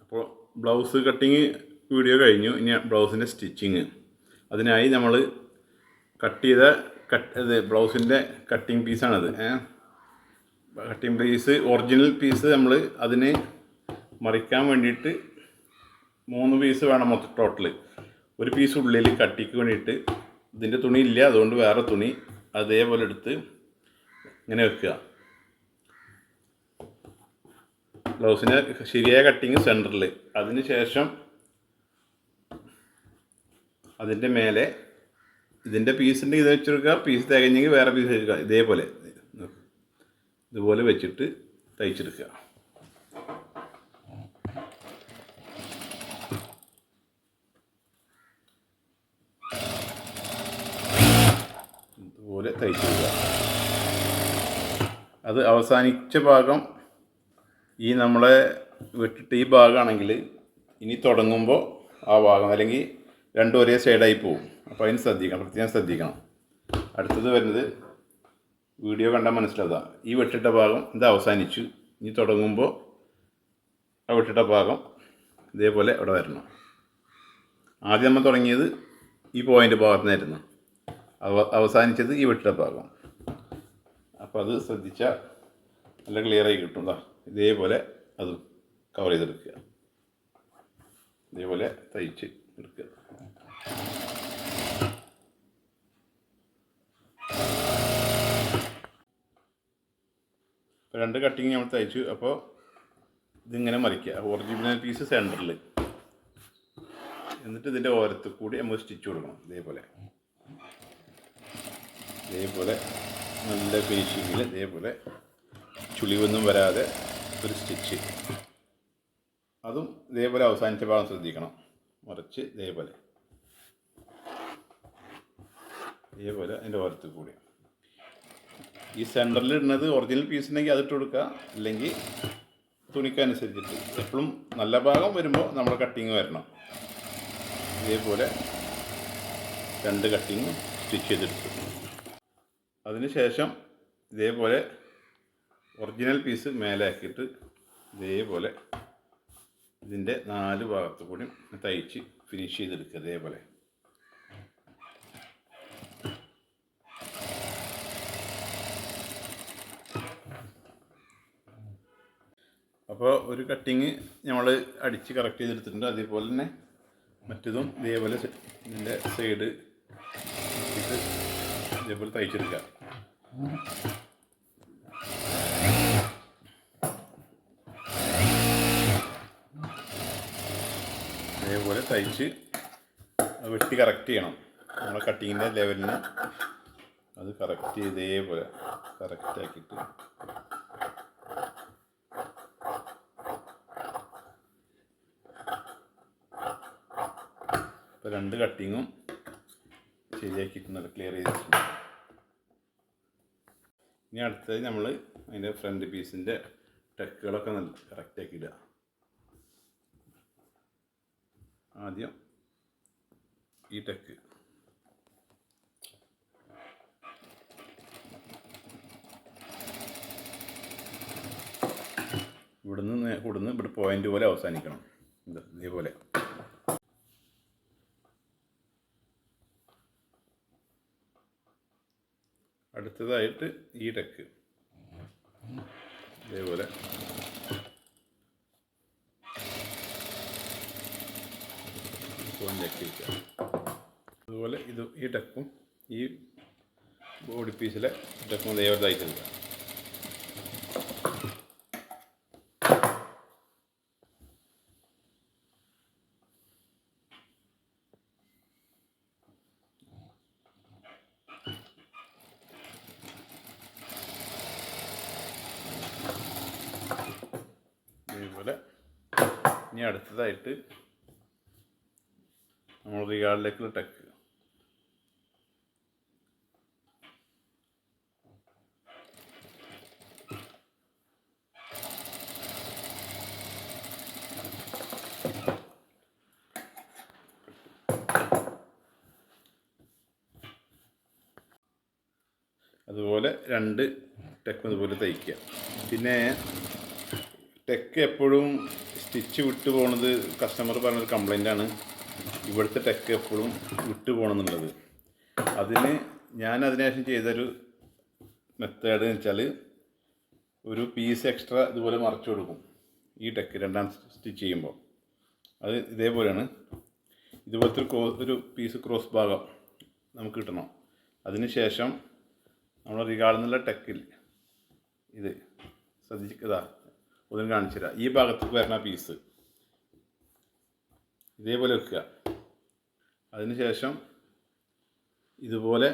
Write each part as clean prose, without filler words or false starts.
അപ്പോൾ blouse cutting video കഴിഞ്ഞു. ഇനി ബ്ലൗസിൻ്റെ സ്റ്റിച്ചിങ്. അതിനായി നമ്മൾ കട്ട് ചെയ്ത ബ്ലൗസിൻ്റെ കട്ടിങ് പീസാണത്. കട്ടിങ് പീസ് ഒറിജിനൽ പീസ് നമ്മൾ അതിന് മറിക്കാൻ വേണ്ടിയിട്ട് 3 പീസ് വേണം മൊത്തം ടോട്ടൽ. ഒരു പീസ് ഉള്ളിൽ കട്ടിക്ക് വേണ്ടിയിട്ട് ഇതിൻ്റെ തുണി ഇല്ല, അതുകൊണ്ട് വേറെ തുണി അതേപോലെ എടുത്ത് ഇങ്ങനെ വെക്കുക. ബ്ലൗസിന് ശരിയായ കട്ടിങ് സെൻറ്ററിൽ. അതിന് ശേഷം അതിൻ്റെ മേലെ ഇതിൻ്റെ പീസിൻ്റെ ഇത് വെച്ചെടുക്കുക. പീസ് തികഞ്ഞെങ്കിൽ വേറെ പീസ് വെക്കുക. ഇതുപോലെ വെച്ചിട്ട് തയ്ച്ചെടുക്കുക. ഇതുപോലെ തയ്ച്ചെടുക്കുക. അത് അവസാനിച്ച ഭാഗം ഈ നമ്മളെ വെട്ടിട്ട് ഈ ഭാഗമാണെങ്കിൽ ഇനി തുടങ്ങുമ്പോൾ ആ ഭാഗം അല്ലെങ്കിൽ രണ്ടും ഒരേ സൈഡായി പോകും. അപ്പോൾ അതിന് പ്രത്യേകം ശ്രദ്ധിക്കണം. അടുത്തത് വരുന്നത് വീഡിയോ കണ്ടാൽ മനസ്സിലാവുക. ഈ വെട്ടിട്ട ഭാഗം ഇത് അവസാനിച്ചു. ഇനി തുടങ്ങുമ്പോൾ ആ വെട്ടിട്ട ഭാഗം ഇതേപോലെ ഇവിടെ വരണം. ആദ്യം നമ്മൾ തുടങ്ങിയത് ഈ പോയിൻ്റ് ഭാഗത്തു നിന്നായിരുന്നു, അവസാനിച്ചത് ഈ വെട്ടിട്ട ഭാഗം. അപ്പോൾ അത് ശ്രദ്ധിച്ചാൽ നല്ല ക്ലിയറായി കിട്ടും. ഇതേപോലെ അതും കവർ ചെയ്തെടുക്കുക. ഇതേപോലെ തയ്ച്ച് എടുക്കുക. ഇപ്പോൾ 2 കട്ടിങ് നമ്മൾ തയ്ച്ചു. അപ്പോൾ ഇതിങ്ങനെ മറിക്കുക. ഒറിജിനൽ പീസ് സെൻറ്ററിൽ, എന്നിട്ട് ഇതിൻ്റെ ഓരത്ത് കൂടി നമ്മൾ സ്റ്റിച്ച് കൊടുക്കണം. ഇതേപോലെ നല്ല ഫിനിഷിങ്ങിൽ ഇതേപോലെ ചുളിവൊന്നും വരാതെ ഒരു സ്റ്റിച്ച്. അതും ഇതേപോലെ അവസാനിച്ച ഭാഗം ശ്രദ്ധിക്കണം. മറിച്ച് ഇതേപോലെ അതിൻ്റെ ഓരത്ത് കൂടി. ഈ സെൻറ്ററിൽ ഇടുന്നത് ഒറിജിനൽ പീസുണ്ടെങ്കിൽ അതിട്ട് കൊടുക്കുക, അല്ലെങ്കിൽ തുണിക്കനുസരിച്ചിട്ട്. എപ്പോഴും നല്ല ഭാഗം വരുമ്പോൾ നമ്മൾ കട്ടിങ് വരണം. ഇതേപോലെ 2 കട്ടിങ് സ്റ്റിച്ച് ചെയ്തെടുത്തു. അതിന് ശേഷം ഇതേപോലെ ഒറിജിനൽ പീസ് മേലെ ആക്കിയിട്ട് ഇതേപോലെ ഇതിൻ്റെ 4 ഭാഗത്തു കൂടി തയ്ച്ച് ഫിനിഷ് ചെയ്തെടുക്കുക. ഇതേപോലെ അപ്പോൾ ഒരു കട്ടിങ് നമ്മൾ അടിച്ച് കറക്റ്റ് ചെയ്തെടുത്തിട്ടുണ്ട്. അതേപോലെ തന്നെ മറ്റതും ഇതേപോലെ ഇതിൻ്റെ സൈഡ് ഇതേപോലെ തയ്ച്ചെടുക്കുക. ഇതേപോലെ തയ്ച്ച് വെട്ടി കറക്റ്റ് ചെയ്യണം. നമ്മളെ കട്ടിങ്ങിൻ്റെ ലെവലിന് അത് കറക്റ്റ് ഇതേപോലെ കറക്റ്റ് ആക്കിയിട്ട് ഇപ്പോൾ 2 കട്ടിങ്ങും ശരിയാക്കിയിട്ടുണ്ട്, ക്ലിയർ ചെയ്തിട്ടുണ്ട്. ഇനി അടുത്തത് നമ്മൾ അതിൻ്റെ ഫ്രണ്ട് പീസിൻ്റെ ടെക്കുകളൊക്കെ നല്ല കറക്റ്റാക്കി ഇടുക. ആദ്യം ഈ ടെക്ക് ഇവിടുന്ന് ഇവിടെ പോയിൻ്റ് പോലെ അവസാനിക്കണം. ഇതേപോലെ അടുത്തതായിട്ട് ഈ ടെക്ക് ഇതേപോലെ പോയിൻ്റ് വയ്ക്കുക. അതുപോലെ ഈ ടെക്കും ഈ ബോഡി പീസിലെ ടെക്കും ഇതേപോലെ തയ്ച്ചെടുക്കുക. ഇതേപോലെ ഇനി അടുത്തതായിട്ട് നമ്മൾ റിഗാർഡിലേക്കുള്ള ടെക്ക് അതുപോലെ 2 ടെക്കും ഇതുപോലെ തയ്ക്കുക. പിന്നെ ടെക്ക് എപ്പോഴും സ്റ്റിച്ച് വിട്ടു പോകുന്നത് കസ്റ്റമർ പറഞ്ഞൊരു കംപ്ലൈൻ്റാണ്. ഇവിടുത്തെ ടെക്ക് എപ്പോഴും വിട്ടു പോകണമെന്നുള്ളത്. ഞാൻ അതിനുശേഷം ചെയ്തൊരു മെത്തേഡ് എന്ന് വെച്ചാൽ ഒരു പീസ് എക്സ്ട്രാ ഇതുപോലെ മറച്ചു കൊടുക്കും. ഈ ടെക്ക് രണ്ടാം സ്റ്റിച്ച് ചെയ്യുമ്പോൾ അത് ഇതേപോലെയാണ്. ഇതുപോലത്തെ ഒരു പീസ് ക്രോസ് ഭാഗം നമുക്ക് കിട്ടണം. അതിന് ശേഷം നമ്മൾ റിഗാർഡെന്നുള്ള ടെക്കിൽ ഇത് ശ്രദ്ധിക്കുക, ഒന്നും കാണിച്ചു തരാം. ഈ ഭാഗത്തേക്ക് വരുന്ന പീസ് ഇതേപോലെ വെക്കുക. അതിന് ശേഷം ഇതുപോലെ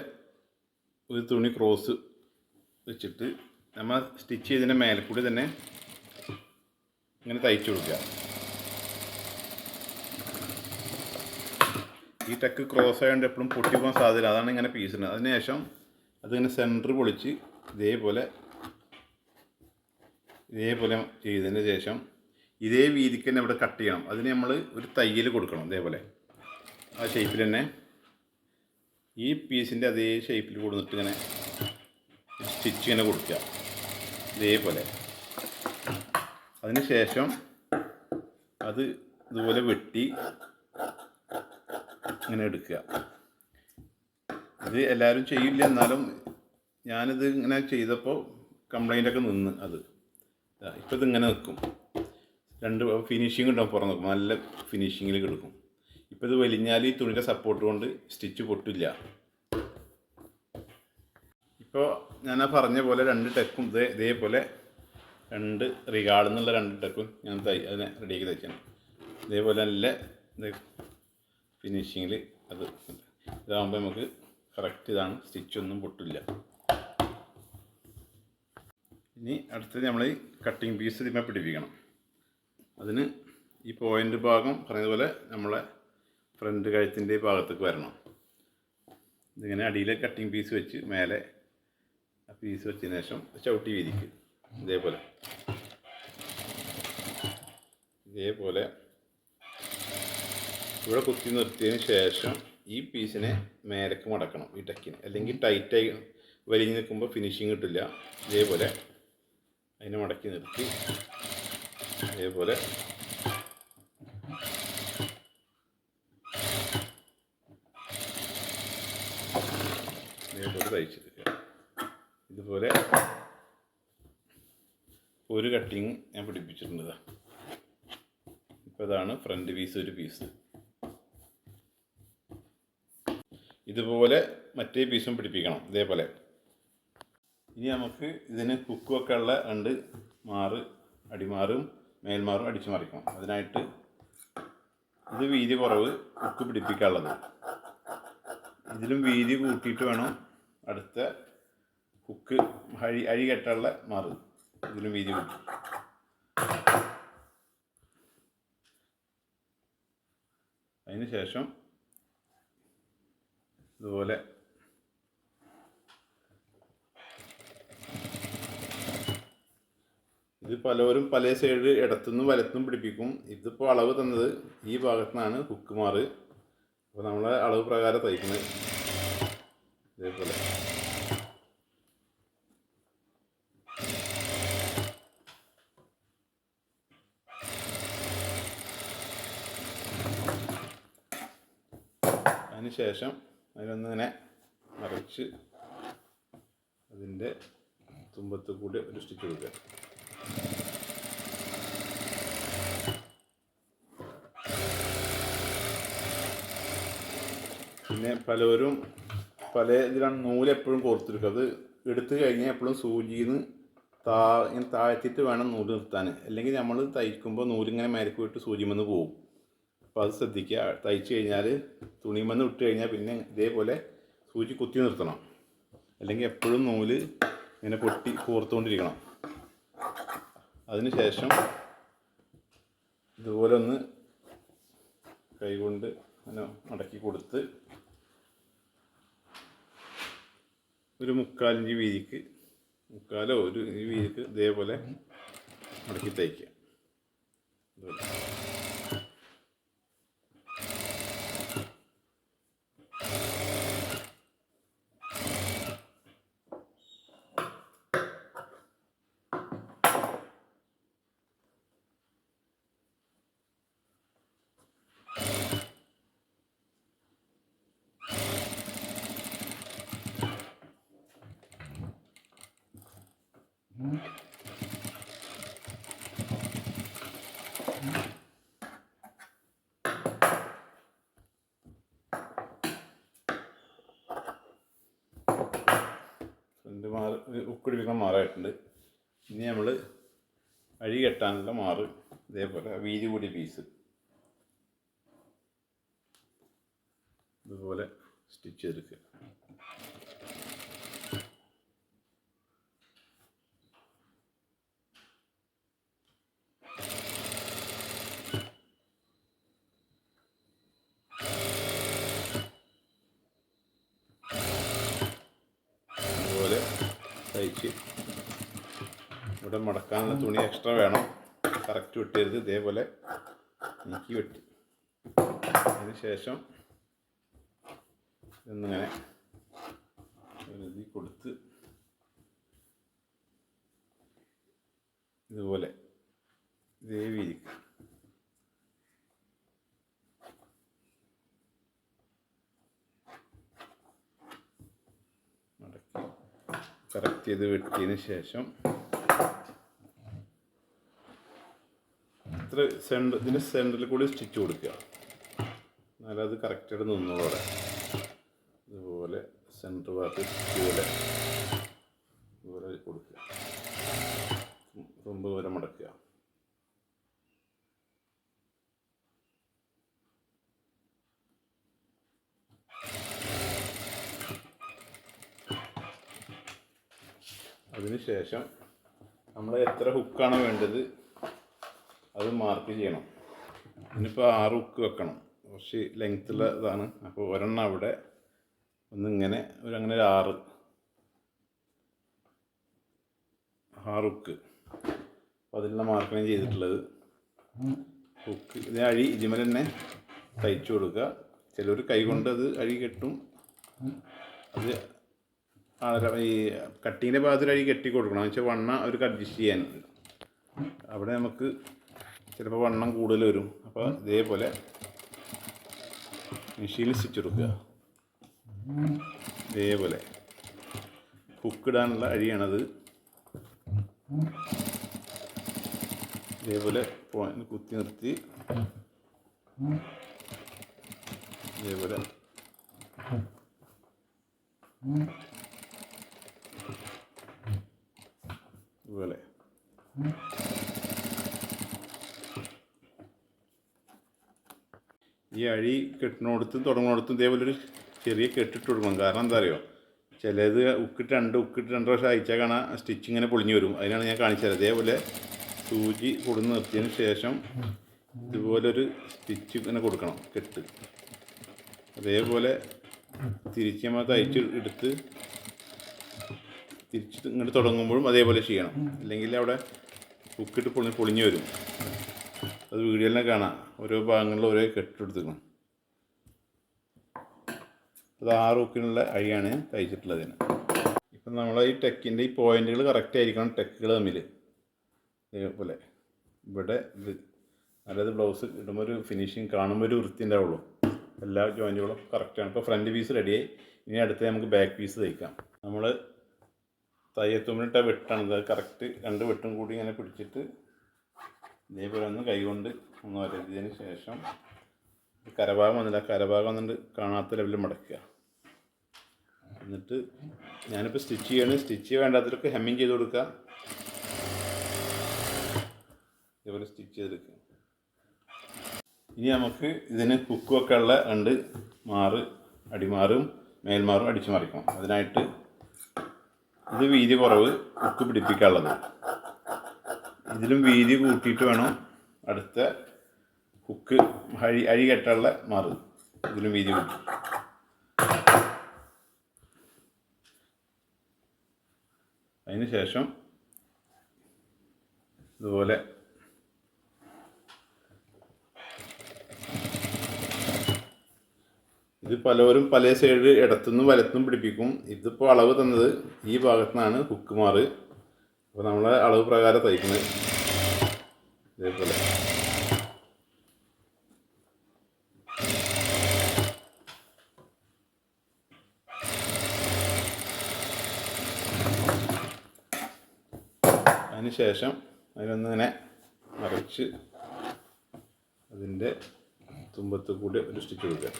ഒരു തുണി ക്രോസ് വെച്ചിട്ട് നമ്മൾ സ്റ്റിച്ച് ചെയ്തതിൻ്റെ മേലെ കൂടി തന്നെ ഇങ്ങനെ തയ്ച്ചു കൊടുക്കുക. ഈ ടെക്ക് ക്രോസ് ആയതുകൊണ്ട് എപ്പോഴും പൊട്ടിപ്പോകാൻ സാധ്യത, അതാണ് ഇങ്ങനെ പീസിന്. അതിനുശേഷം അതിങ്ങനെ സെൻറ്റർ പൊളിച്ച് ഇതേപോലെ ചെയ്തതിന് ശേഷം ഇതേ വീതിക്ക് തന്നെ ഇവിടെ കട്ട് ചെയ്യണം. അതിന് നമ്മൾ ഒരു തയ്യൽ കൊടുക്കണം. ഇതേപോലെ ആ ഷേപ്പിൽ തന്നെ ഈ പീസിൻ്റെ അതേ ഷേപ്പിൽ കൊടുത്തിട്ട് ഇങ്ങനെ സ്റ്റിച്ച് ഇങ്ങനെ കൊടുക്കുക ഇതേപോലെ. അതിന് ശേഷം അത് ഇതുപോലെ വെട്ടി ഇങ്ങനെ എടുക്കുക. ഇത് എല്ലാവരും ചെയ്യില്ല, എന്നാലും ഞാനിത് ഇങ്ങനെ ചെയ്തപ്പോൾ കംപ്ലൈൻ്റൊക്കെ നിന്ന്. ഇപ്പോൾ ഇതിങ്ങനെ നിൽക്കും. രണ്ട് ഫിനിഷിങ് ഉണ്ടാവും, പുറം നിൽക്കും, നല്ല ഫിനിഷിങ്ങിൽ കിടക്കും. ഇപ്പോൾ ഇത് വലിഞ്ഞാൽ ഈ തുണിയുടെ സപ്പോർട്ട് കൊണ്ട് സ്റ്റിച്ച് പൊട്ടില്ല. ഇപ്പോൾ ഞാൻ പറഞ്ഞ പോലെ രണ്ട് ടെക്കും ഇതേപോലെ രണ്ട് റിഗാർഡ് എന്നുള്ള രണ്ട് ടെക്കും ഞാൻ അതിനെ റെഡിയാക്കി തയ്ക്കണം. ഇതേപോലെ നല്ല ഫിനിഷിങ്ങിൽ ഇതാകുമ്പോൾ നമുക്ക് കറക്റ്റ് ഇതാണ്, സ്റ്റിച്ചൊന്നും പൊട്ടില്ല. ഇനി അടുത്തത് നമ്മൾ ഈ കട്ടിങ് പീസ് ഇതിന്മേൽ പിടിപ്പിക്കണം. അതിന് ഈ പോയിൻ്റ് ഭാഗം പറഞ്ഞതുപോലെ നമ്മളെ ഫ്രണ്ട് കഴുത്തിൻ്റെ ഭാഗത്തേക്ക് വരണം. ഇതിങ്ങനെ അടിയിൽ കട്ടിങ് പീസ് വെച്ച് മേലെ ആ പീസ് വെച്ചതിന് ശേഷം ചവിട്ടി വീതിക്ക് ഇതേപോലെ ഇവിടെ കുത്തി നിർത്തിയതിന് ശേഷം ഈ പീസിനെ മേലേക്ക് മടക്കണം, ഈ ടെക്കിന്. അല്ലെങ്കിൽ ടൈറ്റായി വലിഞ്ഞ് നിൽക്കുമ്പോൾ ഫിനിഷിങ് കിട്ടില്ല. ഇതേപോലെ അതിനെ മടക്കി നിർത്തി ഇതേപോലെ തയ്ച്ചെടുക്കുക. ഇതുപോലെ ഒരു കട്ടിങ് ഞാൻ പിടിപ്പിച്ചിട്ടുണ്ട്. ഇപ്പോൾ ഇതാണ് ഫ്രണ്ട് പീസ്, ഒരു പീസ്. ഇതുപോലെ മറ്റേ പീസും പിടിപ്പിക്കണം ഇതേപോലെ. ഇനി നമുക്ക് ഇതിന് ഹുക്ക് വെക്കാനുള്ള രണ്ട് അടിമാറും മേൽമാറും അടിച്ചു മറിക്കണം. അതിനായിട്ട് ഇത് വീതി കുറവ് ഹുക്ക് പിടിപ്പിക്കാനുള്ളത്. ഇതിലും വീതി കൂട്ടിയിട്ട് വേണം അടുത്ത ഹുക്ക് അഴി കെട്ടാനുള്ള മാറ്. ഇതിലും വീതി കൂട്ടി അതിന് ശേഷം ഇതുപോലെ ഇത് പലവരും പല സൈഡ് ഇടത്തുനിന്നും വലത്തുനിന്നും പിടിപ്പിക്കും. ഇതിപ്പോൾ അളവ് തന്നത് ഈ ഭാഗത്തു നിന്നാണ് ഹുക്ക് മാറ്. അപ്പോൾ നമ്മൾ അളവ് പ്രകാരം തയ്ക്കുന്നത് ഇതേപോലെ. അതിന് ശേഷം അതിനൊന്നിങ്ങനെ മറിച്ച് അതിൻ്റെ തുമ്പത്ത് കൂടി ഒരു സ്റ്റിച്ച് കൊടുക്കുക. പിന്നെ പലവരും പല ഇതിലാണ് നൂലെപ്പോഴും കോർത്തെടുക്കുക. അത് എടുത്തു കഴിഞ്ഞാൽ എപ്പോഴും സൂചിയിൽ നിന്ന് ഇങ്ങനെ താഴ്ത്തിയിട്ട് വേണം നൂല് നിർത്താൻ. അല്ലെങ്കിൽ നമ്മൾ തയ്ക്കുമ്പോൾ നൂലിങ്ങനെ മേലേക്ക് വിട്ട് സൂചിമെന്ന് പോകും. അപ്പോൾ അത് ശ്രദ്ധിക്കുക. തയ്ച്ച് കഴിഞ്ഞാൽ തുണിമെന്ന് വിട്ട് കഴിഞ്ഞാൽ പിന്നെ ഇതേപോലെ സൂചി കുത്തി നിർത്തണം. അല്ലെങ്കിൽ എപ്പോഴും നൂല് ഇങ്ങനെ പൊട്ടി കോർത്തുകൊണ്ടിരിക്കണം. അതിന് ശേഷം ഇതുപോലെ ഒന്ന് കൈകൊണ്ട് അങ്ങനെ മടക്കി കൊടുത്ത് ഒരു 3/4 ഇഞ്ച് വീതിക്ക്, 3/4 ഒരു വീതിക്ക് ഇതേപോലെ മടക്കി തയ്ക്കുക. ഹുക്ക് പിടിപ്പിക്കുന്ന മാറായിട്ടുണ്ട്. ഇനി നമ്മൾ അഴി കെട്ടാനുള്ള മാറ് ഇതേപോലെ വീതി കൂടിയ പീസ് ഇതുപോലെ സ്റ്റിച്ച് ചെയ്തെടുക്കുക. അതുപോലെ തയ്ച്ച് ഇവിടെ മടക്കാനുള്ള തുണി എക്സ്ട്രാ വേണം, കറക്റ്റ് വെട്ടരുത്. ഇതേപോലെ നീക്കി വെട്ടി അതിന് ശേഷം എന്നിങ്ങനെ എഴുതി കൊടുത്ത് ഇതുപോലെ ഇതേ വീതിക്ക് മടക്കി കറക്റ്റ് ചെയ്ത് വെട്ടിയതിന് ശേഷം ഇത്ര ഇതിൻ്റെ സെൻറ്ററിൽ കൂടി സ്റ്റിച്ച് കൊടുക്കുക, എന്നാലും അത് കറക്റ്റായിട്ട് നിന്നോളൂടെ. ഇതുപോലെ സെൻറ്റർ ഭാഗത്ത് ഇതുപോലെ കൊടുക്കുക, തുമ്പ് വരെ മടക്കുക. അതിനുശേഷം നമ്മൾ എത്ര ഹുക്കാണ് വേണ്ടത് അത് മാർക്ക് ചെയ്യണം. ഇതിനിപ്പോൾ 6 ഹുക്ക് വെക്കണം, കുറച്ച് ലെങ്ത്തുള്ള ഇതാണ്. അപ്പോൾ ഒരെണ്ണം അവിടെ ഒന്നിങ്ങനെ അങ്ങനെ ഒരു 6 ഹുക്ക്, അപ്പോൾ അതിലുള്ള മാർക്കാണ് ചെയ്തിട്ടുള്ളത്. ഹുക്ക് ഇതിന് അഴി ഇതിമേൽ തന്നെ തയ്ച്ചു കൊടുക്കുക. ചിലർ കൈ കൊണ്ട് അത് അഴി കെട്ടും. അത് ഈ കട്ടിങ്ങിൻ്റെ ഭാഗത്തിൽ അഴി കെട്ടി കൊടുക്കണം, എന്ന് വെച്ചാൽ വണ്ണം അവർക്ക് അഡ്ജസ്റ്റ് ചെയ്യാനുണ്ട്. അവിടെ നമുക്ക് ചിലപ്പോൾ വണ്ണം കൂടുതൽ വരും. അപ്പോൾ ഇതേപോലെ മെഷീനിൽ സ്റ്റിച്ച് കൊടുക്കുക. ഇതേപോലെ ഹുക്കിടാനുള്ള അഴിയാണത്. ഇതേപോലെ കുത്തി നിർത്തി ഇതേപോലെ ഇതുപോലെ ഈ അഴി കെട്ടിനോടത്തും തുടങ്ങുന്നിടത്തും ഇതേപോലെ ഒരു ചെറിയ കെട്ടിട്ട് കൊടുക്കണം. കാരണം എന്താ അറിയോ, ചിലത് ഉക്കിട്ട് 2 പ്രാവശ്യം അയച്ചാൽ കാണാൻ സ്റ്റിച്ച് ഇങ്ങനെ പൊളിഞ്ഞു വരും. അതിനാണ് ഞാൻ കാണിച്ചത്. അതേപോലെ സൂചി കൊടുന്ന് നിർത്തിയതിന് ശേഷം ഇതുപോലൊരു സ്റ്റിച്ച് ഇങ്ങനെ കൊടുക്കണം, കെട്ട്. അതേപോലെ തിരിച്ച് നമ്മൾ തയ്ച്ച് എടുത്ത് തിരിച്ച് ഇങ്ങോട്ട് തുടങ്ങുമ്പോഴും അതേപോലെ ചെയ്യണം, അല്ലെങ്കിൽ അവിടെ ഉക്കിട്ട് പൊളിഞ്ഞു വരും. അത് വീഡിയോയിലെ കാണാം, ഓരോ ഭാഗങ്ങളിലും ഓരോ കെട്ടെടുത്തിക്കണം. അത് 6 ഹുക്കിനുള്ള അഴിയാണ് തയ്ച്ചിട്ടുള്ളതിന്. ഇപ്പം നമ്മൾ ഈ ടെക്കിൻ്റെ ഈ പോയിന്റുകൾ കറക്റ്റ് ആയിരിക്കണം, ടെക്കുകൾ തമ്മിൽ. ഇതേപോലെ ഇവിടെ ഇത് നല്ലത് ബ്ലൗസ് ഇടുമ്പോൾ ഒരു ഫിനിഷിങ് കാണുമ്പോൾ ഒരു വൃത്തി ഉണ്ടാവുള്ളൂ. എല്ലാ ജോയിൻറ്റുകളും കറക്റ്റാണ്. ഇപ്പോൾ ഫ്രണ്ട് പീസ് റെഡിയായി. ഇനി അടുത്ത് നമുക്ക് ബാക്ക് പീസ് തയ്ക്കാം. നമ്മൾ തയ്യത്തുമ്പിലിട്ട വെട്ടാണ്, അത് കറക്റ്റ് 2 വെട്ടും കൂടി ഇങ്ങനെ പിടിച്ചിട്ട് ഇതേപോലെ ഒന്ന് കൈകൊണ്ട് ഒന്ന് വരച്ചതിന് ശേഷം കരഭാഗം വന്നില്ല, കരഭാഗം വന്നിട്ട് കാണാത്ത ലെവലിൽ മടക്കുക. എന്നിട്ട് ഞാനിപ്പോൾ സ്റ്റിച്ച് ചെയ്യണം. സ്റ്റിച്ച് വേണ്ടാത്തവർക്ക് ഹെമ്മിങ് ചെയ്ത് കൊടുക്കുക. ഇതേപോലെ സ്റ്റിച്ച് ചെയ്തെടുക്കുക. ഇനി നമുക്ക് ഇതിന് ഹുക്ക് വെക്കാനുള്ള 2 മാറ്, അടിമാറും മേൽമാറും അടിച്ചു മറിക്കണം. അതിനായിട്ട് ഇത് വീതി കുറവ് ഹുക്ക് പിടിപ്പിക്കാനുള്ളത്. ഇതിലും വീതി കൂട്ടിയിട്ട് വേണം അടുത്ത ഹുക്ക് അഴി കെട്ടാനുള്ള മാറ്. ഇതിലും വീതി കൂട്ടി അതിന് ശേഷം ഇതുപോലെ ഇത് പലവരും പല സൈഡ് ഇടത്തുനിന്നും വലത്തുനിന്നും പിടിപ്പിക്കും. ഇതിപ്പോൾ അളവ് തന്നത് ഈ ഭാഗത്തു നിന്നാണ് ഹുക്ക് മാറ്. അപ്പോൾ നമ്മൾ അളവ് പ്രകാരം തയ്ക്കുന്നത് ഇതേപോലെ. അതിന് ശേഷം അതിനൊന്നിങ്ങനെ മറിച്ച് അതിൻ്റെ തുമ്പത്ത് കൂടി ഒരു സ്റ്റിച്ച് കൊടുക്കുക.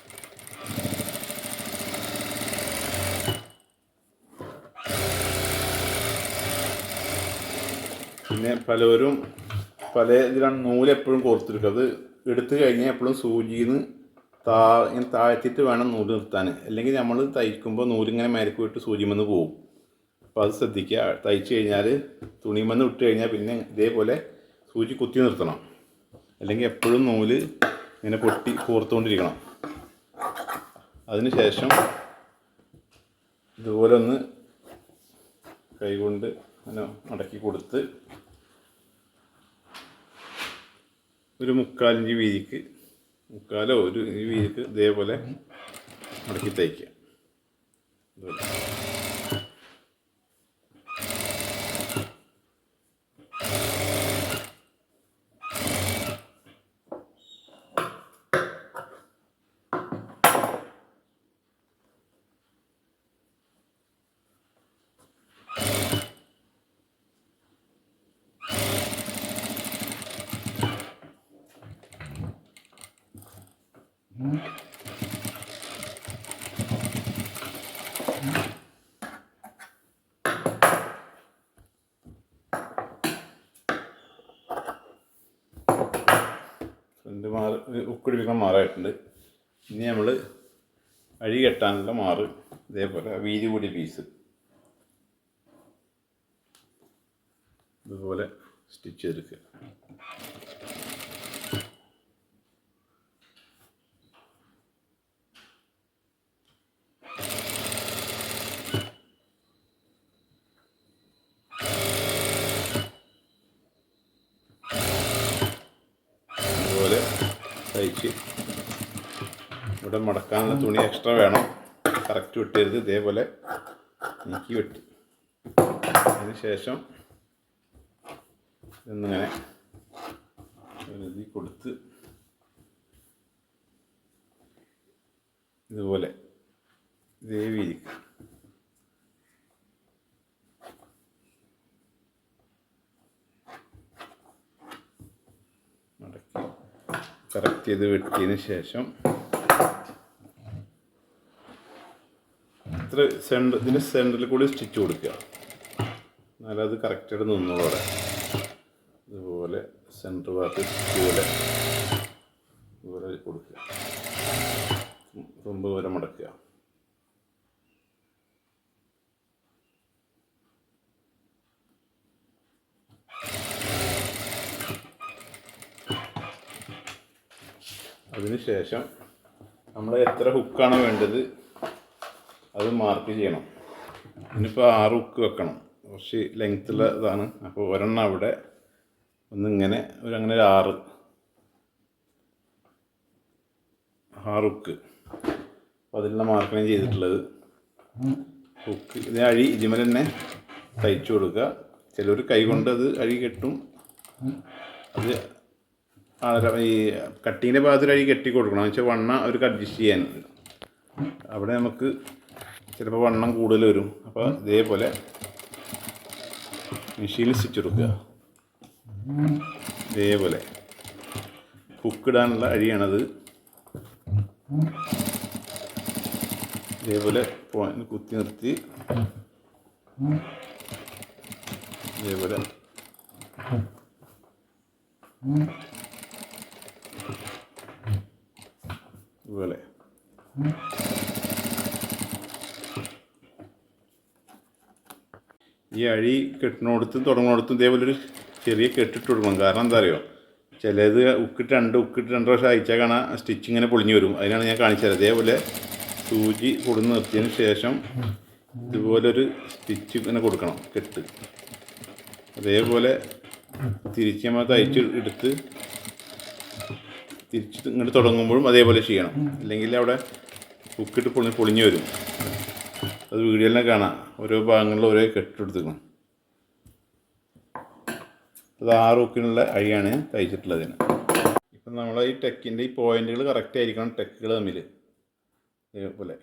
പലരും പല ഇതിലാണ് നൂലെപ്പോഴും കോർത്തെടുക്കുക. അത് എടുത്തു കഴിഞ്ഞാൽ എപ്പോഴും സൂചിയിൽ നിന്ന് ഇങ്ങനെ താഴ്ത്തിയിട്ട് വേണം നൂല് നിർത്താൻ. അല്ലെങ്കിൽ നമ്മൾ തയ്ക്കുമ്പോൾ നൂലിങ്ങനെ മേലേക്ക് വിട്ട് സൂചിമെന്ന് പോകും. അപ്പോൾ അത് ശ്രദ്ധിക്കുക. തയ്ച്ച് കഴിഞ്ഞാൽ തുണിമെന്ന് വിട്ട് കഴിഞ്ഞാൽ പിന്നെ ഇതേപോലെ സൂചി കുത്തി നിർത്തണം. അല്ലെങ്കിൽ എപ്പോഴും നൂല് ഇങ്ങനെ പൊട്ടി കോർത്തുകൊണ്ടിരിക്കണം. അതിന് ശേഷം ഇതുപോലെ ഒന്ന് കൈകൊണ്ട് അങ്ങനെ മടക്കി കൊടുത്ത് ഒരു 3/4 ഇഞ്ച് വീതിക്ക്, 3/4 ഒരു വീതിക്ക് ഇതേപോലെ മടക്കി തയ്ക്കുക. ഉക്കിടിപ്പിക്കാൻ മാറായിട്ടുണ്ട്. ഇനി നമ്മൾ അഴി കെട്ടാനുള്ള മാറ് ഇതേപോലെ വീതി കൂടിയ പീസ് ഇതുപോലെ സ്റ്റിച്ച് ചെയ്തെടുക്കുക. അതുപോലെ തയ്ച്ച് ഇവിടെ മടക്കാനുള്ള തുണി എക്സ്ട്രാ വേണം. കറക്റ്റ് വെട്ടരുത്. ഇതേപോലെ നീക്കി വെട്ടി അതിന് ശേഷം ഇന്നിങ്ങനെ എഴുതി കൊടുത്ത് ഇതുപോലെ ഇതേ വീതിക്ക് മടക്കി കറക്റ്റ് ചെയ്ത് വെട്ടിയതിന് ശേഷം ഇത്ര ഇതിൻ്റെ സെൻറ്ററിൽ കൂടി സ്റ്റിച്ച് കൊടുക്കുക. എന്നാലും അത് കറക്റ്റായിട്ട് നിന്നോളൂടെ. ഇതുപോലെ സെൻറ്റർ ഭാഗത്ത് ഇതുപോലെ കൊടുക്കുക. തുമ്പ് വരെ മടക്കുക. അതിനുശേഷം നമ്മൾ എത്ര ഹുക്കാണ് വേണ്ടത് അത് മാർക്ക് ചെയ്യണം. ഇനിയിപ്പോൾ 6 ഹുക്ക് വെക്കണം. കുറച്ച് ലെങ്ത്തുള്ള ഇതാണ്. അപ്പോൾ ഒരെണ്ണം അവിടെ ഒന്നിങ്ങനെ അങ്ങനെ 6 ഹുക്ക്. അപ്പോൾ അതിലുള്ള മാർക്കാണ് ചെയ്തിട്ടുള്ളത്. ഹുക്ക് ഇത് അഴി ഇതിമേൽ തന്നെ തയ്ച്ചു കൊടുക്കുക. ചിലർ കൈ കൊണ്ട് അത് അഴി കെട്ടും. അത് ഈ കട്ടിങ്ങിൻ്റെ ഭാഗത്തിൽ അഴി കെട്ടി കൊടുക്കണം. എന്ന് വെച്ചാൽ വണ്ണം അവർക്ക് അഡ്ജസ്റ്റ് ചെയ്യാൻ. അവിടെ നമുക്ക് ചിലപ്പോൾ വണ്ണം കൂടുതൽ വരും. അപ്പോൾ ഇതേപോലെ മെഷീനിൽ സ്റ്റിച്ച് കൊടുക്കുക. ഇതേപോലെ ഹുക്കിടാനുള്ള അഴിയാണത്. ഇതേപോലെ കുത്തി നിർത്തി ഇതേപോലെ ഇതുപോലെ ഈ അഴി കെട്ടിനോടത്തും തുടങ്ങുന്നിടത്തും ഇതേപോലെ ഒരു ചെറിയ കെട്ടിട്ട് കൊടുക്കണം. കാരണം എന്താ അറിയോ, ചിലത് ഉക്കിട്ട് 2 പ്രാവശ്യം അയച്ചാൽ കാണാൻ സ്റ്റിച്ച് ഇങ്ങനെ പൊളിഞ്ഞു വരും. അതിനാണ് ഞാൻ കാണിച്ചത്. അതേപോലെ സൂചി കൊടുന്ന് നിർത്തിയതിന് ശേഷം ഇതുപോലൊരു സ്റ്റിച്ച് ഇങ്ങനെ കൊടുക്കണം, കെട്ട്. അതേപോലെ തിരിച്ച് നമ്മൾ തയ്ച്ച് എടുത്ത് തിരിച്ച് ഇങ്ങോട്ട് തുടങ്ങുമ്പോഴും അതേപോലെ ചെയ്യണം. അല്ലെങ്കിൽ അവിടെ ഉക്കിട്ട് പൊളിഞ്ഞു വരും. അത് വീഡിയോയിലെ കാണാം. ഓരോ ഭാഗങ്ങളിലും ഓരോ കെട്ടെടുത്തിക്കണം. അത് 6 ഹുക്കിനുള്ള അഴിയാണ് തയ്ച്ചിട്ടുള്ളതിന്. ഇപ്പം നമ്മൾ ഈ ടെക്കിൻ്റെ ഈ പോയിന്റുകൾ കറക്റ്റ് ആയിരിക്കണം. ടെക്കുകൾ തമ്മിൽ ഇതേപോലെ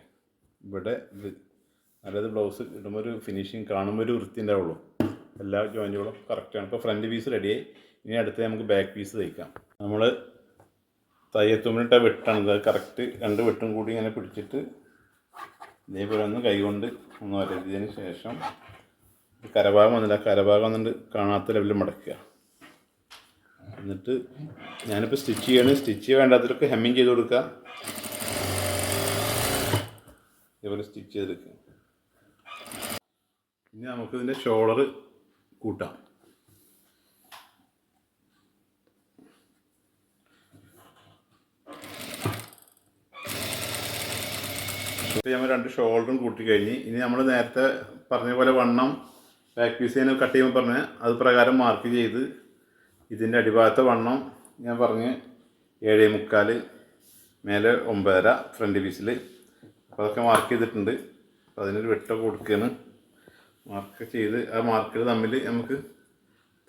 ഇവിടെ ഇത് നല്ലത് ബ്ലൗസ് ഇടുമ്പോൾ ഒരു ഫിനിഷിങ് കാണുമ്പോൾ ഒരു വൃത്തി ഉണ്ടാവുള്ളൂ. എല്ലാ ജോയിൻറ്റുകളും കറക്റ്റാണ്. ഇപ്പോൾ ഫ്രണ്ട് പീസ് റെഡിയായി. ഇനി അടുത്ത് നമുക്ക് ബാക്ക് പീസ് തയ്ക്കാം. നമ്മൾ തയ്യത്തുമ്പിലിട്ട വെട്ടാണ്. അത് കറക്റ്റ് 2 വെട്ടും കൂടി ഇങ്ങനെ പിടിച്ചിട്ട് ഇതേപോലെ ഒന്ന് കൈകൊണ്ട് ഒന്ന് വരതിയതിന് ശേഷം കരഭാഗം വന്നില്ല, കരഭാഗം വന്നിട്ട് കാണാത്ത ലെവലിൽ മടക്കുക. എന്നിട്ട് ഞാനിപ്പോൾ സ്റ്റിച്ച് ചെയ്യണം. സ്റ്റിച്ച് വേണ്ടാത്തവർക്ക് ഹെമ്മിങ് ചെയ്ത് കൊടുക്കുക. ഇതുപോലെ സ്റ്റിച്ച് ചെയ്തെടുക്കുക. ഇനി നമുക്കിതിൻ്റെ ഷോൾഡർ കൂട്ടാം. ഇപ്പോൾ നമ്മൾ 2 ഷോൾഡറും കൂട്ടി കഴിഞ്ഞ് ഇനി നമ്മൾ നേരത്തെ പറഞ്ഞ പോലെ വണ്ണം ബാക്ക് പീസ് ചെയ്യാൻ കട്ട് ചെയ്യുമ്പോൾ പറഞ്ഞ് അത് പ്രകാരം മാർക്ക് ചെയ്ത് ഇതിൻ്റെ അടിഭാഗത്തെ വണ്ണം ഞാൻ പറഞ്ഞ് 7.25, മേലെ 9.5 ഫ്രണ്ട് പീസിൽ. അപ്പോൾ അതൊക്കെ മാർക്ക് ചെയ്തിട്ടുണ്ട്. അപ്പോൾ അതിനൊരു വെട്ടൊക്കെ കൊടുക്കുകയാണ്. മാർക്ക് ചെയ്ത് ആ മാർക്കുകൾ തമ്മിൽ നമുക്ക്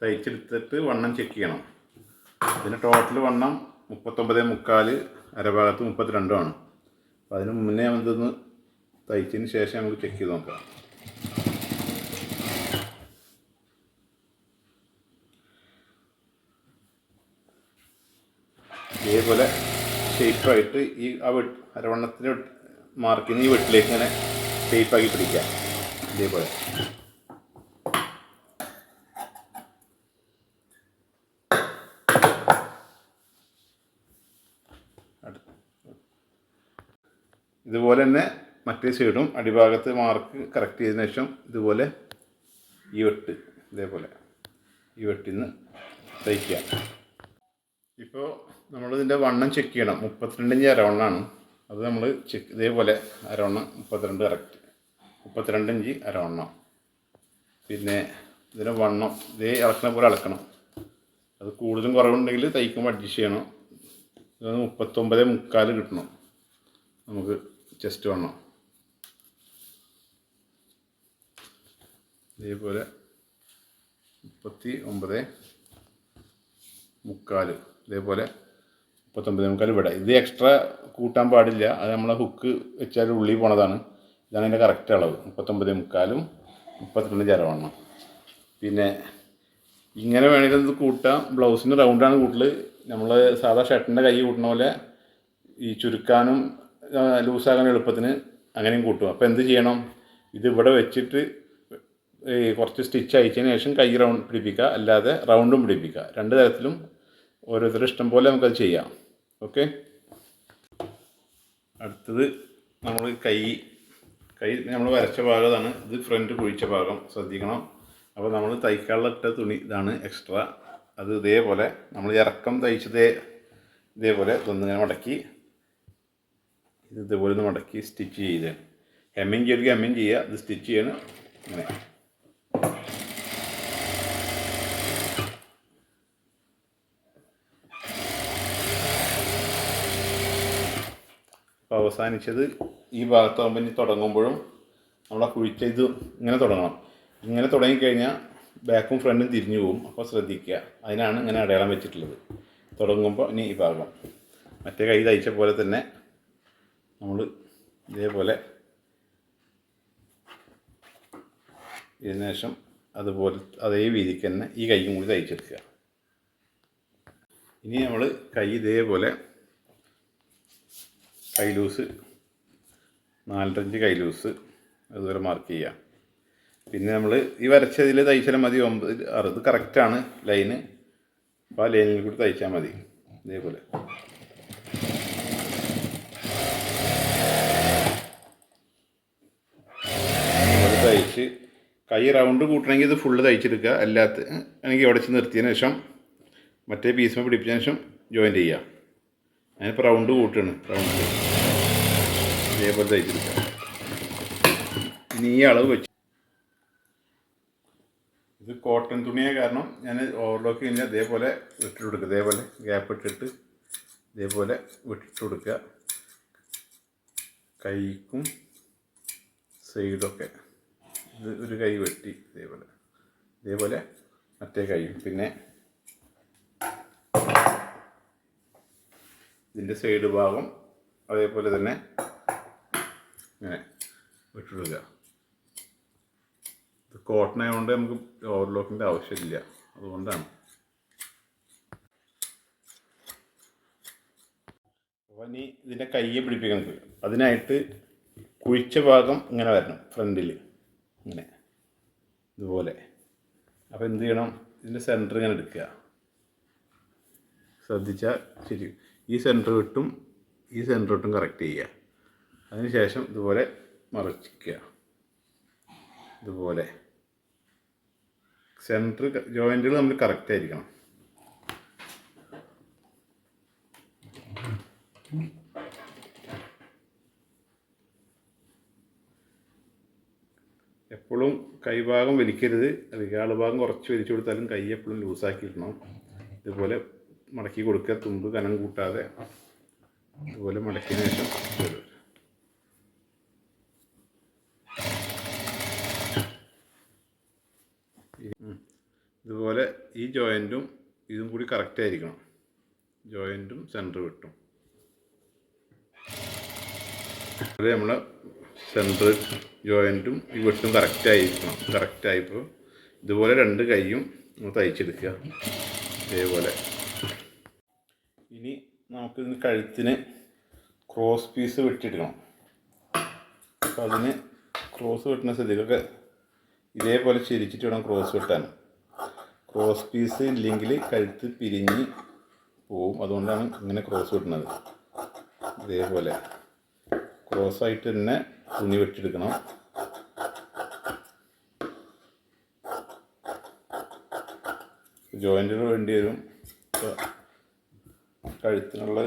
തയ്ച്ചെടുത്തിട്ട് വണ്ണം ചെക്ക് ചെയ്യണം. ഇതിന് ടോട്ടൽ വണ്ണം 39.25, അരഭാഗത്ത് 32 ആണ്. അപ്പോൾ അതിന് മുന്നേ ഇതൊന്ന് തയ്ച്ചതിന് ശേഷം നമുക്ക് ചെക്ക് ചെയ്ത് നോക്കാം. ഇതേപോലെ ഷേപ്പായിട്ട് ഈ അരവണ്ണത്തിൻ്റെ മാർക്കിന് ഈ വെട്ടിലേക്ക് ഇങ്ങനെ ഷേപ്പാക്കി പിടിക്കാം. ഇതേപോലെ ഇതുപോലെ തന്നെ മറ്റേ സൈഡും അടിഭാഗത്ത് മാർക്ക് കറക്റ്റ് ചെയ്തതിനു ശേഷം ഇതുപോലെ ഈ വെട്ട് ഇതേപോലെ ഈ വെട്ടിന്ന് തയ്ക്കുക. ഇപ്പോൾ നമ്മളിതിൻ്റെ വണ്ണം ചെക്ക് ചെയ്യണം. 32 ഇഞ്ച് അരവണ്ണമാണ്. അത് നമ്മൾ ഇതേപോലെ അരവണ്ണം 32 കറക്റ്റ് 32 ഇഞ്ച് അരവണ്ണം. പിന്നെ ഇതിൻ്റെ വണ്ണം ഇതേ അളക്കണ പോലെ അളക്കണം. അത് കൂടുതലും കുറവുണ്ടെങ്കിൽ തയ്ക്കുമ്പോൾ അഡ്ജസ്റ്റ് ചെയ്യണം. 39.25 കിട്ടണം നമുക്ക് ചെസ്റ്റ് വണ്ണം. ഇതേപോലെ 39.25 ഇതേപോലെ 39.25 ഇവിടെ. ഇത് എക്സ്ട്രാ കൂട്ടാൻ പാടില്ല. അത് നമ്മളെ ഹുക്ക് വെച്ചാൽ ഉള്ളിൽ പോണതാണ്. ഇതാണ് അതിൻ്റെ കറക്റ്റ് അളവ്. 39.25 32 അരവണ്ണം. പിന്നെ ഇങ്ങനെ വേണമെങ്കിൽ ഇത് കൂട്ടാം. ബ്ലൗസിന് റൗണ്ടാണ് കൂട്ടൽ. നമ്മൾ സാധാ ഷർട്ടിൻ്റെ കൈ കൂട്ടുന്ന പോലെ ഈ ചുരുക്കാനും ലൂസാകാൻ എളുപ്പത്തിന് അങ്ങനെയും കൂട്ടും. അപ്പോൾ എന്ത് ചെയ്യണം, ഇത് ഇവിടെ വെച്ചിട്ട് കുറച്ച് സ്റ്റിച്ച് അയച്ചതിന് ശേഷം കൈ റൗണ്ട് പിടിപ്പിക്കുക, അല്ലാതെ റൗണ്ടും പിടിപ്പിക്കുക. 2 തരത്തിലും ഓരോരുത്തരുടെ ഇഷ്ടം പോലെ നമുക്കത് ചെയ്യാം. ഓക്കെ. അടുത്തത് നമ്മൾ കൈ നമ്മൾ വരച്ച ഭാഗമാണ്. ഇത് ഫ്രണ്ട് കുഴിച്ച ഭാഗം ശ്രദ്ധിക്കണം. അപ്പോൾ നമ്മൾ തയ്ക്കാനുള്ള തുണി ഇതാണ് എക്സ്ട്രാ. അത് ഇതേപോലെ നമ്മൾ ഇറക്കം തയ്ച്ചതേ ഇതേപോലെ ഇതൊന്നിങ്ങനെ മടക്കി ഇതേപോലെ ഒന്ന് മടക്കി സ്റ്റിച്ച് ചെയ്ത് ഹെമ്മിങ് ചെയ്തെങ്കിൽ ഹെമ്മിങ് ചെയ്യുക. ഇത് സ്റ്റിച്ച് ചെയ്യണം ഇങ്ങനെ. അപ്പോൾ അവസാനിച്ചത് ഈ ഭാഗത്താകുമ്പോൾ ഇനി തുടങ്ങുമ്പോഴും നമ്മളെ കുഴിച്ച ഇത് ഇങ്ങനെ തുടങ്ങണം. ഇങ്ങനെ തുടങ്ങിക്കഴിഞ്ഞാൽ ബാക്കും ഫ്രണ്ടും തിരിഞ്ഞു പോകും. അപ്പോൾ ശ്രദ്ധിക്കുക. അതിനാണ് ഇങ്ങനെ അടയാളം വെച്ചിട്ടുള്ളത്. തുടങ്ങുമ്പോൾ ഇനി ഈ ഭാഗം മറ്റേ കൈ തയ്ച്ച പോലെ തന്നെ നമ്മൾ ഇതേപോലെ ഇതിന് ശേഷം അതുപോലെ അതേ രീതിക്ക് തന്നെ ഈ കൈയും കൂടി തയ്ച്ചെടുക്കുക. ഇനി നമ്മൾ കൈ ഇതേപോലെ കൈ ലൂസ് 4.5 ഇഞ്ച് കൈ ലൂസ് അതുപോലെ മാർക്ക് ചെയ്യുക. പിന്നെ നമ്മൾ ഈ വരച്ചതിൽ തയ്ച്ചാൽ മതി. 9, 6 ഇത് കറക്റ്റാണ് ലൈന്. അപ്പോൾ ആ ലൈനിൽ കൂടി തയ്ച്ചാൽ മതി. ഇതേപോലെ തയ്ച്ച് കൈ റൗണ്ട് കൂട്ടണമെങ്കിൽ ഇത് ഫുള്ള് തയ്ച്ചെടുക്കുക. അല്ലാത്ത എനിക്ക് ഉടച്ച് നിർത്തിയതിന് ശേഷം മറ്റേ പീസിന് പിടിപ്പിച്ചതിന് ശേഷം ജോയിൻ ചെയ്യുക. ഞാനിപ്പോൾ റൗണ്ട് കൂട്ടുകയാണ്. റൗണ്ട് ഇതേപോലെ തയ്ച്ചെടുക്കുക. ഇനി ഈ അളവ് വെച്ച് ഇത് കോട്ടൺ തുണിയായ കാരണം ഞാൻ ഓവർലോക്ക് കഴിഞ്ഞാൽ ഇതേപോലെ വിട്ടിട്ട് കൊടുക്കുക. ഇതേപോലെ ഗ്യാപ്പ് ഇട്ടിട്ട് ഇതേപോലെ വിട്ടിട്ട് കൊടുക്കുക. കൈക്കും സൈഡൊക്കെ ഇത് ഒരു കൈ വെട്ടി ഇതേപോലെ മറ്റേ കൈയും. പിന്നെ ഇതിൻ്റെ സൈഡ് ഭാഗം അതേപോലെ തന്നെ ഇങ്ങനെ വിട്ടിടുക. ഇത് കോട്ടൺ ആയതുകൊണ്ട് നമുക്ക് ഓവർലോക്കിൻ്റെ ആവശ്യമില്ല. അതുകൊണ്ടാണ്. അപ്പോൾ ഇനി ഇതിൻ്റെ കയ്യെ പിടിപ്പിക്കുന്നത് അതിനായിട്ട് കുഴിച്ച ഭാഗം ഇങ്ങനെ വരണം ഫ്രണ്ടിൽ ഇങ്ങനെ ഇതുപോലെ. അപ്പോൾ എന്ത് ചെയ്യണം, ഇതിൻ്റെ സെൻറ്റർ ഇങ്ങനെ എടുക്കുക. ശ്രദ്ധിച്ചാൽ ശരി. ഈ സെൻറ്റർ വിട്ടും ഈ സെൻറ്റർ വിട്ടും കറക്റ്റ് ചെയ്യുക. അതിനുശേഷം ഇതുപോലെ മറിച്ചിക്കുക. ഇതുപോലെ സെൻറ്റർ ജോയിൻറ്റുകൾ നമ്മൾ കറക്റ്റ് ആയിരിക്കണം. എപ്പോഴും കൈഭാഗം വലിക്കരുത്. റികാള് ഭാഗം കുറച്ച് വലിച്ചു കൊടുത്താലും കൈ എപ്പോഴും ലൂസാക്കിയിടണം. ഇതുപോലെ മടക്കി കൊടുക്കുക, തുമ്പ് കനം കൂട്ടാതെ. ഇതുപോലെ മടക്കിയതിന് ശേഷം ഇതുപോലെ ഈ ജോയിൻറ്റും ഇതും കൂടി കറക്റ്റ് ആയിരിക്കണം. ജോയിൻറ്റും സെൻറ്റർ വിട്ടും അത് നമ്മളെ സെൻറ്റർ ജോയിൻറ്റും ഈ വെട്ടും കറക്റ്റായിരിക്കണം. കറക്റ്റായപ്പോൾ ഇതുപോലെ രണ്ട് കൈയും നമ്മൾ തയ്ച്ചെടുക്കുക. ഇതേപോലെ. ഇനി നമുക്കിതിന് കഴുത്തിന് ക്രോസ് പീസ് വെട്ടിയെടുക്കണം. അപ്പോൾ അതിന് ക്രോസ് വെട്ടുന്ന സ്ഥിതിക്കൊക്കെ ഇതേപോലെ ചിരിച്ചിട്ട് വേണം ക്രോസ് വെട്ടാൻ. ക്രോസ് പീസ് ഇല്ലെങ്കിൽ കഴുത്ത് പിരിഞ്ഞ് പോവും. അതുകൊണ്ടാണ് ഇങ്ങനെ ക്രോസ് വെട്ടുന്നത്. ഇതേപോലെ ക്രോസായിട്ട് തന്നെ തുണി വെട്ടിയെടുക്കണം. ജോയിൻറ്റുകൾ വേണ്ടി വരും. കഴുത്തിനുള്ള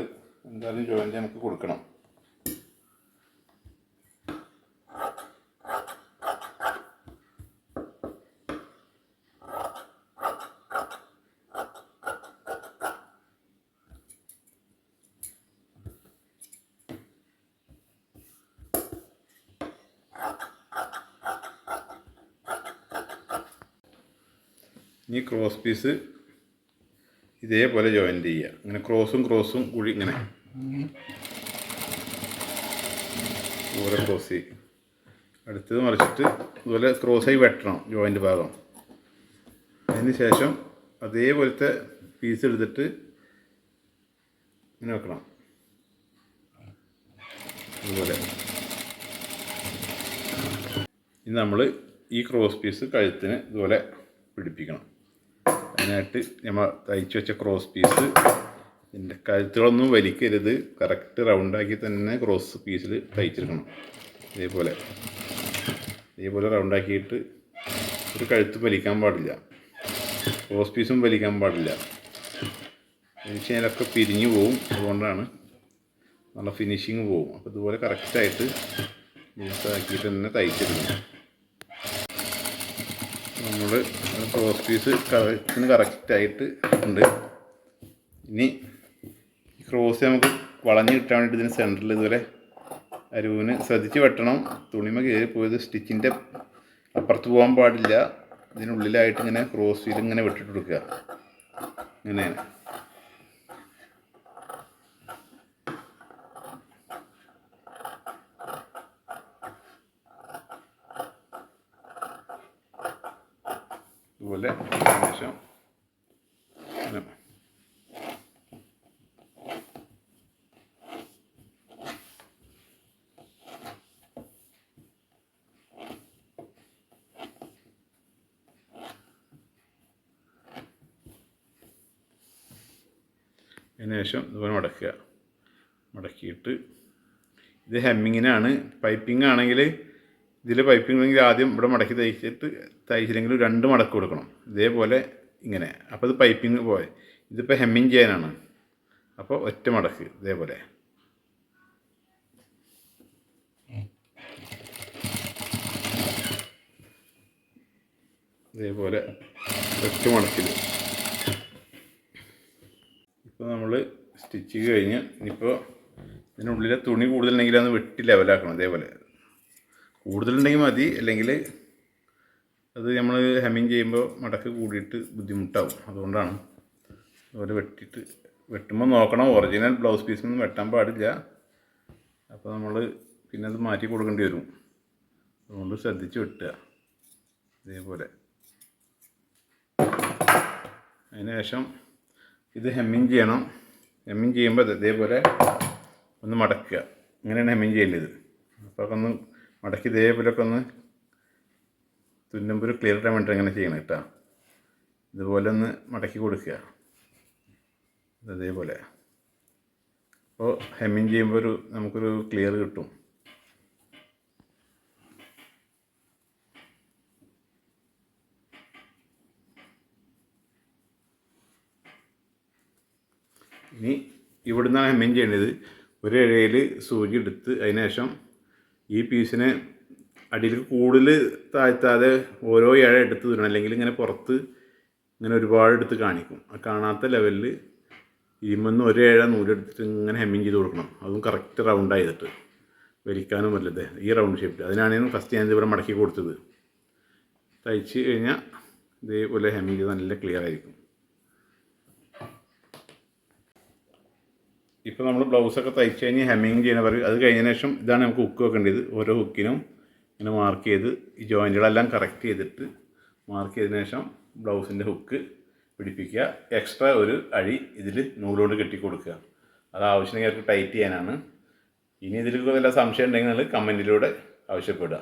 എന്തായാലും ജോയിൻറ്റ് നമുക്ക് കൊടുക്കണം. ഇനി ക്രോസ് പീസ് ഇതേപോലെ ജോയിൻറ്റ് ചെയ്യുക. ഇങ്ങനെ ക്രോസും കൂടി ഇങ്ങനെ ഓരോ ക്രോസ് ചെയ്യും. അടുത്തത് മറിച്ചിട്ട് ഇതുപോലെ ക്രോസായി വെട്ടണം ജോയിൻറ്റ് ഭാഗം. അതിന് ശേഷം അതേപോലത്തെ പീസ് എടുത്തിട്ട് ഇങ്ങനെ വെക്കണം. അതുപോലെ ഇനി നമ്മൾ ഈ ക്രോസ് പീസ് കഴുത്തിന് ഇതുപോലെ പിടിപ്പിക്കണം. അതിനായിട്ട് നമ്മൾ തയ്ച്ച് വെച്ച ക്രോസ് പീസ് ഇതിൻ്റെ കഴുത്തുകളൊന്നും വലിക്കരുത്. കറക്റ്റ് റൗണ്ടാക്കി തന്നെ ക്രോസ് പീസിൽ തയ്ച്ചെടുക്കണം. ഇതേപോലെ റൗണ്ടാക്കിയിട്ട് ഒരു കഴുത്ത് വലിക്കാൻ പാടില്ല, ക്രോസ് പീസും വലിക്കാൻ പാടില്ല. ഫിനിഷിങ്ങിലൊക്കെ പിരിഞ്ഞു പോവും. അതുകൊണ്ടാണ് നല്ല ഫിനിഷിങ് പോവും. അപ്പോൾ ഇതുപോലെ കറക്റ്റായിട്ട് ലൂസാക്കിയിട്ട് തന്നെ തയ്ച്ചെടുക്കണം. നമ്മൾ ക്രോസ് പീസ് കഴുത്തിന് കറക്റ്റായിട്ട് ഉണ്ട്. ഇനി ക്രോസ് നമുക്ക് വളഞ്ഞ് കിട്ടാൻ വേണ്ടിയിട്ട് ഇതിന് സെൻറ്ററിൽ ഇതുപോലെ അരുവിന് ശ്രദ്ധിച്ച് വെട്ടണം. തുണിമ കയറി പോയത് സ്റ്റിച്ചിൻ്റെ അപ്പുറത്ത് പോകാൻ പാടില്ല. ഇതിനുള്ളിലായിട്ട് ഇങ്ങനെ ക്രോസ് ഇങ്ങനെ വെട്ടിട്ട് കൊടുക്കുക. ഇങ്ങനെയാണ്. ഇതുപോലെ ശേഷം അതിനുശേഷം ഇതുപോലെ മടക്കിയിട്ട് ഇത് ഹെമ്മിങ്ങിനാണ്. പൈപ്പിംഗ് ആണെങ്കിൽ ഇതിൽ പൈപ്പിംഗ് ആണെങ്കിൽ ആദ്യം ഇവിടെ മടക്കി തയ്ച്ചില്ലെങ്കിൽ രണ്ട് മടക്ക് കൊടുക്കണം. ഇതേപോലെ ഇങ്ങനെ. അപ്പോൾ ഇത് പൈപ്പിംഗ് പോലെ. ഇതിപ്പോൾ ഹെമ്മിങ് ചെയ്യാനാണ്. അപ്പോൾ ഒറ്റ മടക്ക് ഇതേപോലെ. ഒറ്റ മടക്കിൽ. ഇപ്പോൾ നമ്മൾ സ്റ്റിച്ച് കഴിഞ്ഞ് ഇനിയിപ്പോൾ ഇതിനുള്ളിലെ തുണി കൂടുതലുണ്ടെങ്കിൽ അത് വെട്ടി ലെവലാക്കണം. ഇതേപോലെ കൂടുതലുണ്ടെങ്കിൽ മതി, അല്ലെങ്കിൽ അത് നമ്മൾ ഹെമ്മിങ് ചെയ്യുമ്പോൾ മടക്ക് കൂടിയിട്ട് ബുദ്ധിമുട്ടാവും. അതുകൊണ്ടാണ് അതുപോലെ വെട്ടുമ്പോൾ നോക്കണം. ഒറിജിനൽ ബ്ലൗസ് പീസൊന്നും വെട്ടാൻ പാടില്ല. അപ്പോൾ നമ്മൾ പിന്നെ അത് മാറ്റി കൊടുക്കേണ്ടി വരും. അതുകൊണ്ട് ശ്രദ്ധിച്ച് വെട്ടുക. ഇതേപോലെ. അതിന് ശേഷം ഇത് ഹെമ്മിങ് ചെയ്യണം. ഹെമ്മിങ് ചെയ്യുമ്പോൾ ഇതേപോലെ ഒന്ന് മടക്കുക. ഇങ്ങനെയാണ് ഹെമ്മിങ് ചെയ്യേണ്ടത്. അപ്പോൾ ഒന്ന് മടക്കി ഇതേപോലെയൊക്കെ ഒന്ന് തുന്നുമ്പോൾ ഒരു ക്ലിയർ ഇടാൻ വേണ്ടിയിട്ട് അങ്ങനെ ചെയ്യണം കേട്ടോ. ഇതുപോലെ ഒന്ന് മടക്കി കൊടുക്കുക. അതേപോലെ. അപ്പോൾ ഹെമ്മിങ് ചെയ്യുമ്പോൾ നമുക്കൊരു ക്ലിയർ കിട്ടും. ഇനി ഇവിടുന്നാണ് ഹെമ്മിങ് ചെയ്യേണ്ടത്. ഒരു ഇഴയിൽ സൂചി എടുത്ത് അതിന് ശേഷം ഈ പീസിനെ അടിയിൽ കൂടുതൽ താഴ്ത്താതെ ഓരോ ഇഴ എടുത്ത് തരണം, അല്ലെങ്കിൽ ഇങ്ങനെ പുറത്ത് ഇങ്ങനെ ഒരുപാട് എടുത്ത് കാണിക്കും. ആ കാണാത്ത ലെവലിൽ ഇരുമെന്ന് ഒരു ഇഴ നൂലെടുത്തിട്ട് ഇങ്ങനെ ഹെമ്മിങ് ചെയ്ത് കൊടുക്കണം. അതും കറക്റ്റ് റൗണ്ട് ചെയ്തിട്ട് വലിക്കാനും പറ്റില്ല. ഈ റൗണ്ട് ഷേപ്പിൽ അതിനാണ് ഫസ്റ്റ് ഞാൻ ഇവിടെ മടക്കി കൊടുത്തത്. തയ്ച്ച് കഴിഞ്ഞാൽ ഇതേപോലെ ഹെമ്മിങ് ചെയ്ത് നല്ല ക്ലിയർ ആയിരിക്കും. ഇപ്പോൾ നമ്മൾ ബ്ലൗസൊക്കെ തയ്ച്ച് കഴിഞ്ഞ് ഹെമ്മിങ് ചെയ്യണവർ അത് കഴിഞ്ഞതിന് ശേഷം ഇതാണ് നമുക്ക് ഹുക്ക് വെക്കേണ്ടത്. ഓരോ ഹുക്കിനും ഇങ്ങനെ മാർക്ക് ചെയ്ത് ഈ ജോയിൻറ്റുകളെല്ലാം കറക്റ്റ് ചെയ്തിട്ട് മാർക്ക് ചെയ്തതിന് ശേഷം ബ്ലൗസിൻ്റെ ഹുക്ക് പിടിപ്പിക്കുക. എക്സ്ട്രാ ഒരു അഴി ഇതിൽ നൂലോട് കെട്ടി കൊടുക്കുക. അത് ആവശ്യമെങ്കിൽ അവർക്ക് ടൈറ്റ് ചെയ്യാനാണ്. ഇനി ഇതിൽ വല്ല സംശയം ഉണ്ടെങ്കിൽ കമൻറ്റിലൂടെ ആവശ്യപ്പെടുക.